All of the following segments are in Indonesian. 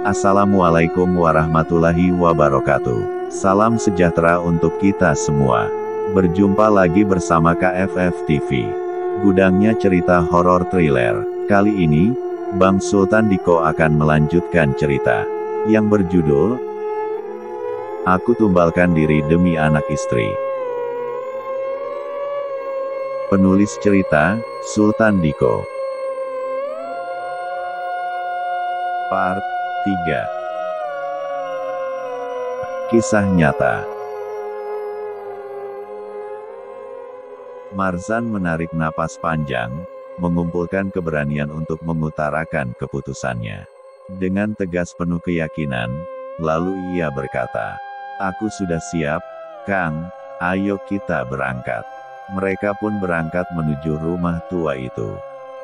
Assalamualaikum warahmatullahi wabarakatuh. Salam sejahtera untuk kita semua. Berjumpa lagi bersama KFF TV. Gudangnya cerita horor thriller. Kali ini, Bang Sultan Diko akan melanjutkan cerita yang berjudul Aku Tumbalkan Diri Demi Anak Istri. Penulis cerita, Sultan Diko. Part 3. Kisah nyata. Marzan menarik napas panjang, mengumpulkan keberanian untuk mengutarakan keputusannya. Dengan tegas penuh keyakinan, lalu ia berkata, "Aku sudah siap, Kang, ayo kita berangkat." Mereka pun berangkat menuju rumah tua itu.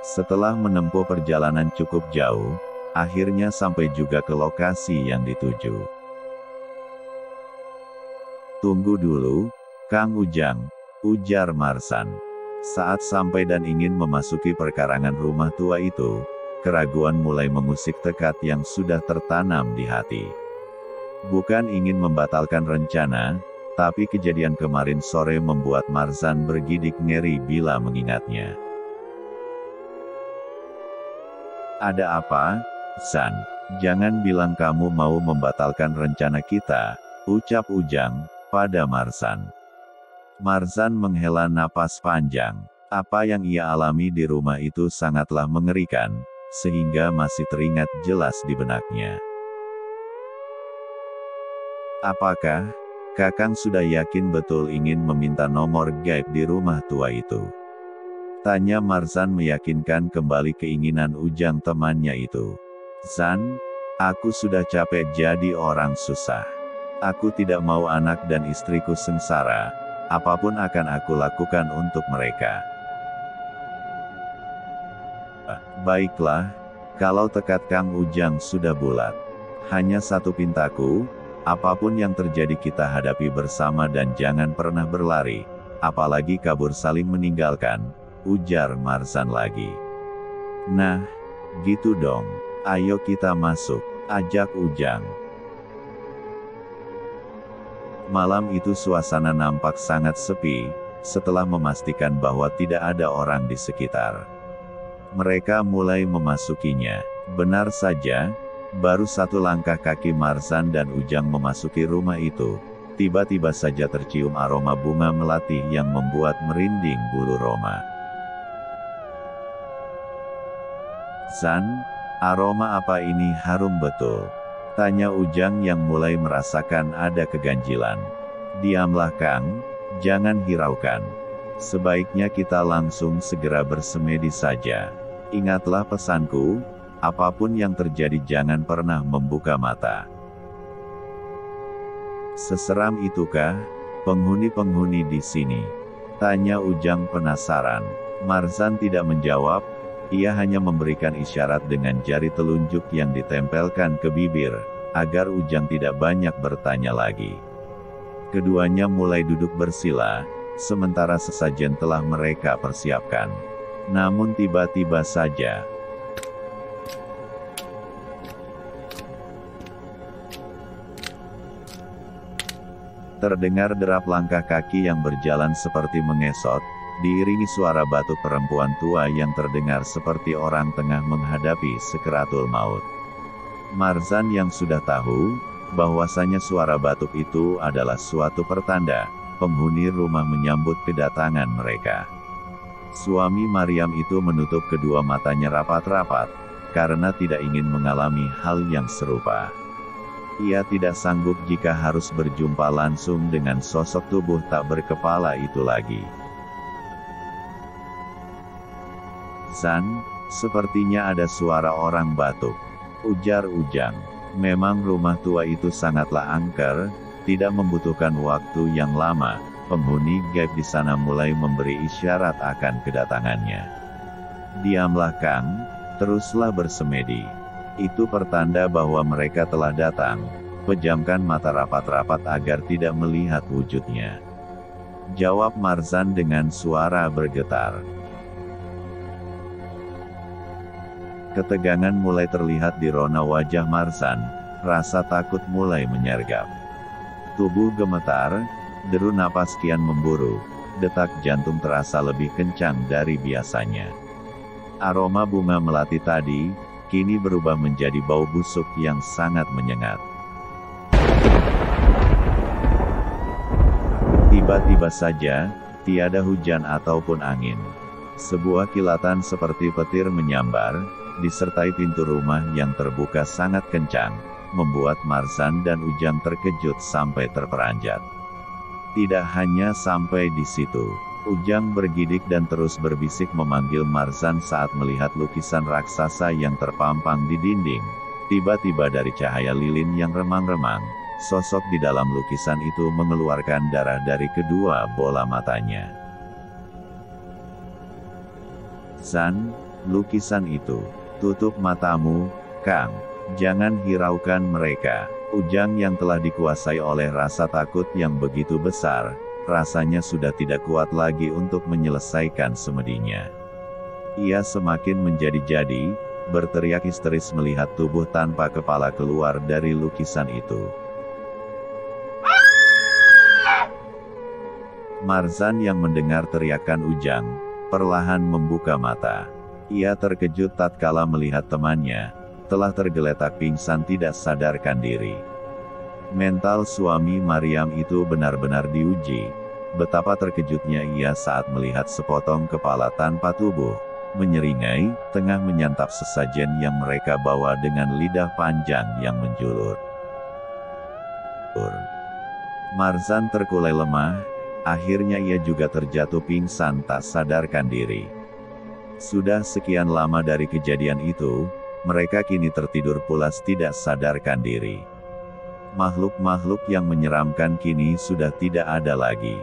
Setelah menempuh perjalanan cukup jauh, akhirnya sampai juga ke lokasi yang dituju. "Tunggu dulu, Kang Ujang," ujar Marzan. Saat sampai dan ingin memasuki perkarangan rumah tua itu, keraguan mulai mengusik tekad yang sudah tertanam di hati. Bukan ingin membatalkan rencana, tapi kejadian kemarin sore membuat Marzan bergidik ngeri bila mengingatnya. "Ada apa, Zan? Jangan bilang kamu mau membatalkan rencana kita," ucap Ujang pada Marzan. Marzan menghela napas panjang. Apa yang ia alami di rumah itu sangatlah mengerikan, sehingga masih teringat jelas di benaknya. "Apakah Kakang sudah yakin betul ingin meminta nomor gaib di rumah tua itu?" tanya Marzan meyakinkan kembali keinginan Ujang temannya itu. "Zan, aku sudah capek jadi orang susah. Aku tidak mau anak dan istriku sengsara. Apapun akan aku lakukan untuk mereka." "Baiklah, kalau tekad Kang Ujang sudah bulat. Hanya satu pintaku, apapun yang terjadi kita hadapi bersama dan jangan pernah berlari, apalagi kabur saling meninggalkan," ujar Marzan lagi. "Nah, gitu dong. Ayo kita masuk," ajak Ujang. Malam itu suasana nampak sangat sepi, setelah memastikan bahwa tidak ada orang di sekitar. Mereka mulai memasukinya. Benar saja, baru satu langkah kaki Marzan dan Ujang memasuki rumah itu, tiba-tiba saja tercium aroma bunga melati yang membuat merinding bulu roma. "Zan, aroma apa ini harum betul?" tanya Ujang yang mulai merasakan ada keganjilan. "Diamlah Kang, jangan hiraukan. Sebaiknya kita langsung segera bersemedi saja. Ingatlah pesanku, apapun yang terjadi jangan pernah membuka mata." "Seseram itukah penghuni-penghuni di sini?" tanya Ujang penasaran. Marzan tidak menjawab. Ia hanya memberikan isyarat dengan jari telunjuk yang ditempelkan ke bibir, agar Ujang tidak banyak bertanya lagi. Keduanya mulai duduk bersila, sementara sesajen telah mereka persiapkan. Namun tiba-tiba saja, terdengar derap langkah kaki yang berjalan seperti mengesot, diiringi suara batuk perempuan tua yang terdengar seperti orang tengah menghadapi sakaratul maut. Marzan yang sudah tahu bahwasanya suara batuk itu adalah suatu pertanda penghuni rumah menyambut kedatangan mereka. Suami Maryam itu menutup kedua matanya rapat-rapat, karena tidak ingin mengalami hal yang serupa. Ia tidak sanggup jika harus berjumpa langsung dengan sosok tubuh tak berkepala itu lagi. "Zan, sepertinya ada suara orang batuk," ujar Ujang. Memang rumah tua itu sangatlah angker, tidak membutuhkan waktu yang lama, penghuni gaib di sana mulai memberi isyarat akan kedatangannya. "Diamlah Kang, teruslah bersemedi. Itu pertanda bahwa mereka telah datang. Pejamkan mata rapat-rapat agar tidak melihat wujudnya," jawab Marzan dengan suara bergetar. Ketegangan mulai terlihat di rona wajah Marzan, rasa takut mulai menyergap. Tubuh gemetar, deru napas kian memburu, detak jantung terasa lebih kencang dari biasanya. Aroma bunga melati tadi, kini berubah menjadi bau busuk yang sangat menyengat. Tiba-tiba saja, tiada hujan ataupun angin. Sebuah kilatan seperti petir menyambar, disertai pintu rumah yang terbuka sangat kencang, membuat Marzan dan Ujang terkejut sampai terperanjat. Tidak hanya sampai di situ, Ujang bergidik dan terus berbisik memanggil Marzan saat melihat lukisan raksasa yang terpampang di dinding. Tiba-tiba dari cahaya lilin yang remang-remang, sosok di dalam lukisan itu mengeluarkan darah dari kedua bola matanya. "Zan, lukisan itu. Tutup matamu, Kang. Jangan hiraukan mereka." Ujang yang telah dikuasai oleh rasa takut yang begitu besar, rasanya sudah tidak kuat lagi untuk menyelesaikan semedinya. Ia semakin menjadi-jadi, berteriak histeris melihat tubuh tanpa kepala keluar dari lukisan itu. Marzan yang mendengar teriakan Ujang, perlahan membuka mata. Ia terkejut tatkala melihat temannya telah tergeletak pingsan tidak sadarkan diri. Mental suami Maryam itu benar-benar diuji. Betapa terkejutnya ia saat melihat sepotong kepala tanpa tubuh, menyeringai, tengah menyantap sesajen yang mereka bawa dengan lidah panjang yang menjulur. Marzan terkulai lemah, akhirnya ia juga terjatuh pingsan tak sadarkan diri. Sudah sekian lama dari kejadian itu, mereka kini tertidur pulas tidak sadarkan diri. Makhluk-makhluk yang menyeramkan kini sudah tidak ada lagi.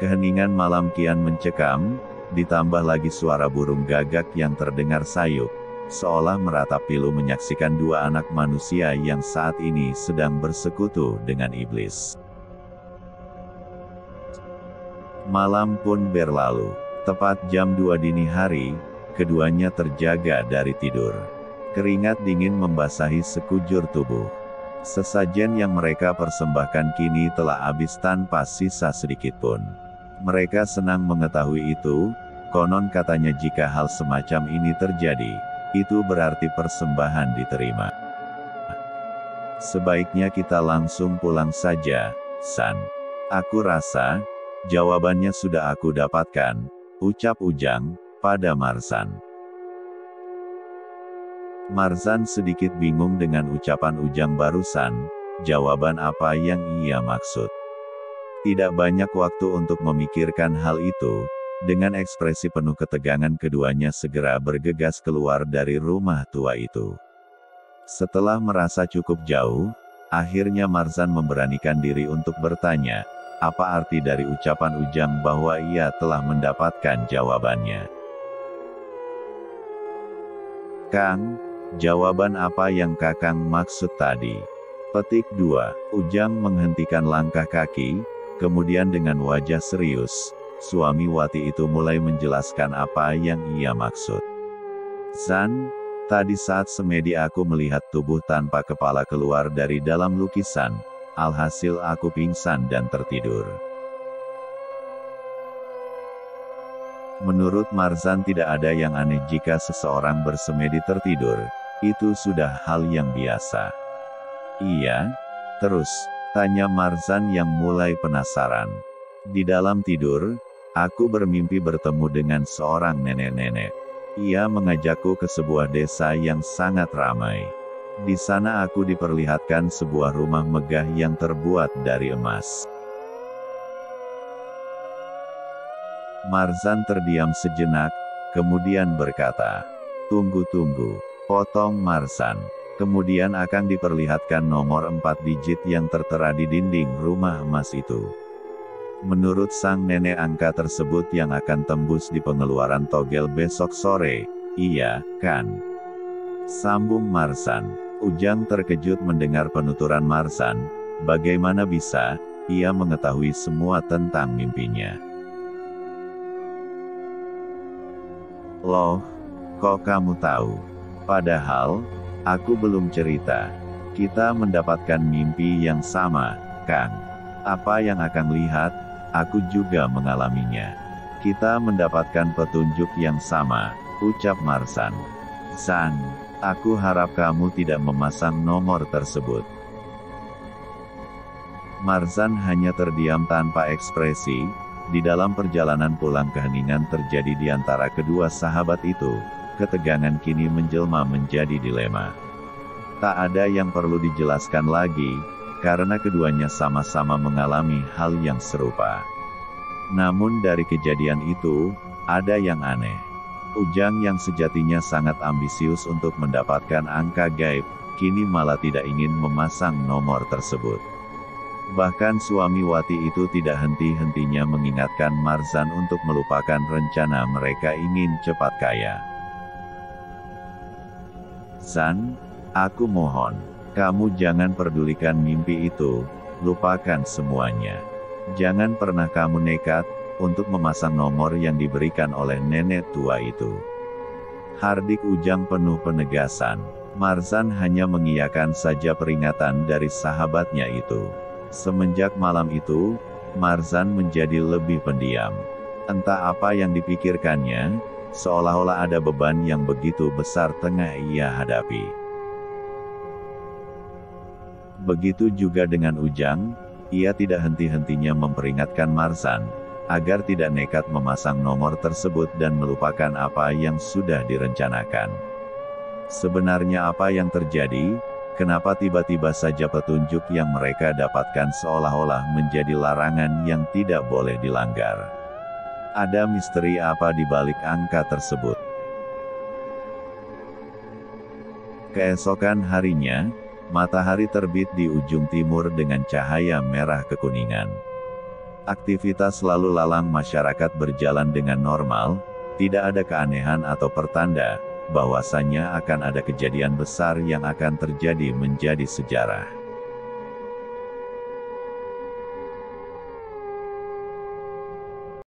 Keheningan malam kian mencekam, ditambah lagi suara burung gagak yang terdengar sayup, seolah meratap pilu menyaksikan dua anak manusia yang saat ini sedang bersekutu dengan iblis. Malam pun berlalu. Tepat jam 2 dini hari, keduanya terjaga dari tidur. Keringat dingin membasahi sekujur tubuh. Sesajen yang mereka persembahkan kini telah habis tanpa sisa sedikitpun. Mereka senang mengetahui itu, konon katanya jika hal semacam ini terjadi, itu berarti persembahan diterima. "Sebaiknya kita langsung pulang saja, San. Aku rasa, jawabannya sudah aku dapatkan," ucap Ujang pada Marzan. Marzan sedikit bingung dengan ucapan Ujang barusan, jawaban apa yang ia maksud. Tidak banyak waktu untuk memikirkan hal itu, dengan ekspresi penuh ketegangan keduanya segera bergegas keluar dari rumah tua itu. Setelah merasa cukup jauh, akhirnya Marzan memberanikan diri untuk bertanya, apa arti dari ucapan Ujang bahwa ia telah mendapatkan jawabannya. "Kang, jawaban apa yang Kakang maksud tadi?" Petik 2. Ujang menghentikan langkah kaki, kemudian dengan wajah serius, suami Wati itu mulai menjelaskan apa yang ia maksud. "Zan, tadi saat semedi aku melihat tubuh tanpa kepala keluar dari dalam lukisan, alhasil aku pingsan dan tertidur." Menurut Marzan tidak ada yang aneh jika seseorang bersemedi tertidur, itu sudah hal yang biasa. "Iya? Terus?" tanya Marzan yang mulai penasaran. "Di dalam tidur, aku bermimpi bertemu dengan seorang nenek-nenek. Ia mengajakku ke sebuah desa yang sangat ramai. Di sana aku diperlihatkan sebuah rumah megah yang terbuat dari emas." Marzan terdiam sejenak, kemudian berkata, "Tunggu-tunggu," potong Marzan. Kemudian akan diperlihatkan nomor 4 digit yang tertera di dinding rumah emas itu. Menurut sang nenek angka tersebut yang akan tembus di pengeluaran togel besok sore, iya, kan? Sambung Marzan. Ujang terkejut mendengar penuturan Marzan, bagaimana bisa, ia mengetahui semua tentang mimpinya. "Loh, kok kamu tahu?" Padahal, aku belum cerita. Kita mendapatkan mimpi yang sama, Kang. Apa yang Akang lihat, aku juga mengalaminya. Kita mendapatkan petunjuk yang sama, ucap Marzan. Zan, aku harap kamu tidak memasang nomor tersebut. Marzan hanya terdiam tanpa ekspresi. Di dalam perjalanan pulang keheningan terjadi di antara kedua sahabat itu. Ketegangan kini menjelma menjadi dilema. Tak ada yang perlu dijelaskan lagi, karena keduanya sama-sama mengalami hal yang serupa. Namun dari kejadian itu, ada yang aneh. Ujang yang sejatinya sangat ambisius untuk mendapatkan angka gaib, kini malah tidak ingin memasang nomor tersebut. Bahkan suami Wati itu tidak henti-hentinya mengingatkan Marzan untuk melupakan rencana mereka ingin cepat kaya. Zan, aku mohon, kamu jangan pedulikan mimpi itu, lupakan semuanya. Jangan pernah kamu nekat untuk memasang nomor yang diberikan oleh nenek tua itu. Hardik Ujang penuh penegasan. Marzan hanya mengiyakan saja peringatan dari sahabatnya itu. Semenjak malam itu, Marzan menjadi lebih pendiam. Entah apa yang dipikirkannya, seolah-olah ada beban yang begitu besar tengah ia hadapi. Begitu juga dengan Ujang, ia tidak henti-hentinya memperingatkan Marzan, agar tidak nekat memasang nomor tersebut dan melupakan apa yang sudah direncanakan. Sebenarnya apa yang terjadi? Kenapa tiba-tiba saja petunjuk yang mereka dapatkan seolah-olah menjadi larangan yang tidak boleh dilanggar? Ada misteri apa di balik angka tersebut? Keesokan harinya, matahari terbit di ujung timur dengan cahaya merah kekuningan. Aktivitas lalu lalang masyarakat berjalan dengan normal, tidak ada keanehan atau pertanda bahwasanya akan ada kejadian besar yang akan terjadi menjadi sejarah.